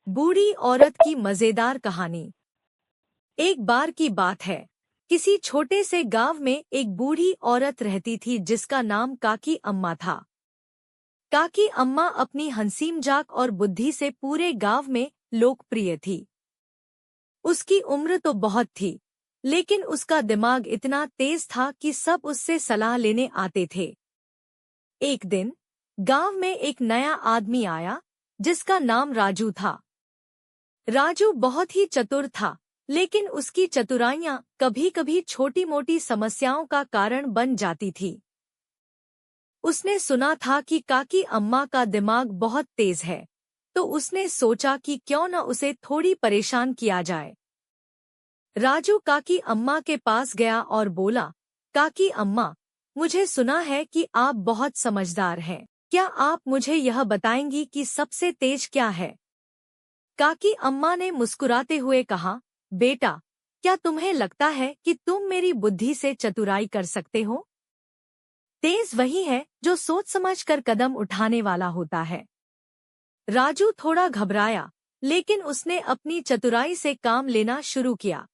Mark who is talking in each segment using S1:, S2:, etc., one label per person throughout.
S1: बूढ़ी औरत की मजेदार कहानी। एक बार की बात है, किसी छोटे से गांव में एक बूढ़ी औरत रहती थी जिसका नाम काकी अम्मा था। काकी अम्मा अपनी हंसी-मजाक और बुद्धि से पूरे गांव में लोकप्रिय थी। उसकी उम्र तो बहुत थी, लेकिन उसका दिमाग इतना तेज था कि सब उससे सलाह लेने आते थे। एक दिन गांव में एक नया आदमी आया जिसका नाम राजू था। राजू बहुत ही चतुर था, लेकिन उसकी चतुराइयां कभी-कभी छोटी-मोटी समस्याओं का कारण बन जाती थी। उसने सुना था कि काकी अम्मा का दिमाग बहुत तेज है, तो उसने सोचा कि क्यों न उसे थोड़ी परेशान किया जाए। राजू काकी अम्मा के पास गया और बोला, काकी अम्मा, मुझे सुना है कि आप बहुत समझदार हैं। क्या आप मुझे यह बताएंगी कि सबसे तेज क्या है? काकी अम्मा ने मुस्कुराते हुए कहा, बेटा, क्या तुम्हें लगता है कि तुम मेरी बुद्धि से चतुराई कर सकते हो? तेज वही है जो सोच समझ कर कदम उठाने वाला होता है। राजू थोड़ा घबराया, लेकिन उसने अपनी चतुराई से काम लेना शुरू किया।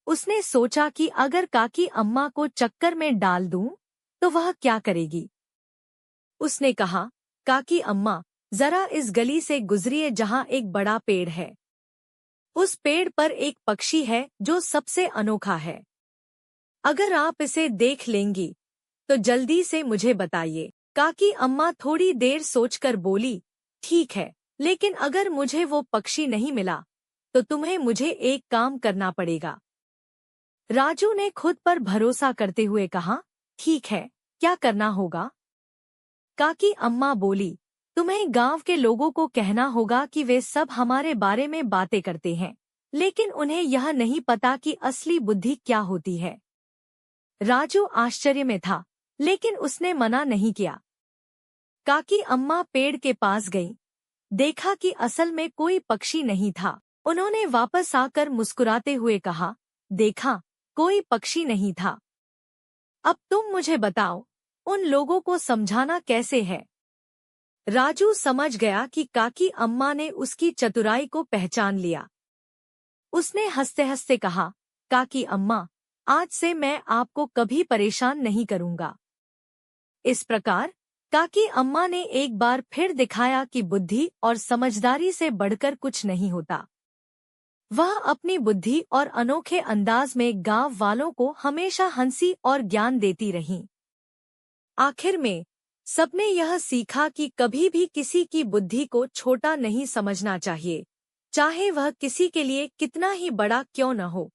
S1: उसने सोचा कि अगर काकी अम्मा को चक्कर में डाल दूं, तो वह क्या करेगी। उसने कहा, काकी अम्मा, जरा इस गली से गुजरिए जहां एक बड़ा पेड़ है। उस पेड़ पर एक पक्षी है जो सबसे अनोखा है। अगर आप इसे देख लेंगी, तो जल्दी से मुझे बताइए। काकी अम्मा थोड़ी देर सोचकर बोली, ठीक है, लेकिन अगर मुझे वो पक्षी नहीं मिला, तो तुम्हें मुझे एक काम करना पड़ेगा। राजू ने खुद पर भरोसा करते हुए कहा, ठीक है, क्या करना होगा? काकी अम्मा बोली, तुम्हें गांव के लोगों को कहना होगा कि वे सब हमारे बारे में बातें करते हैं, लेकिन उन्हें यह नहीं पता कि असली बुद्धि क्या होती है। राजू आश्चर्य में था, लेकिन उसने मना नहीं किया। काकी अम्मा पेड़ के पास गई, देखा कि असल में कोई पक्षी नहीं था। उन्होंने वापस आकर मुस्कुराते हुए कहा, देखा, कोई पक्षी नहीं था। अब तुम मुझे बताओ, उन लोगों को समझाना कैसे है? राजू समझ गया कि काकी अम्मा ने उसकी चतुराई को पहचान लिया। उसने हंसते-हंसते कहा, काकी अम्मा, आज से मैं आपको कभी परेशान नहीं करूंगा। इस प्रकार काकी अम्मा ने एक बार फिर दिखाया कि बुद्धि और समझदारी से बढ़कर कुछ नहीं होता। वह अपनी बुद्धि और अनोखे अंदाज में गांव वालों को हमेशा हंसी और ज्ञान देती रहीं। आखिर में सबने यह सीखा कि कभी भी किसी की बुद्धि को छोटा नहीं समझना चाहिए, चाहे वह किसी के लिए कितना ही बड़ा क्यों न हो।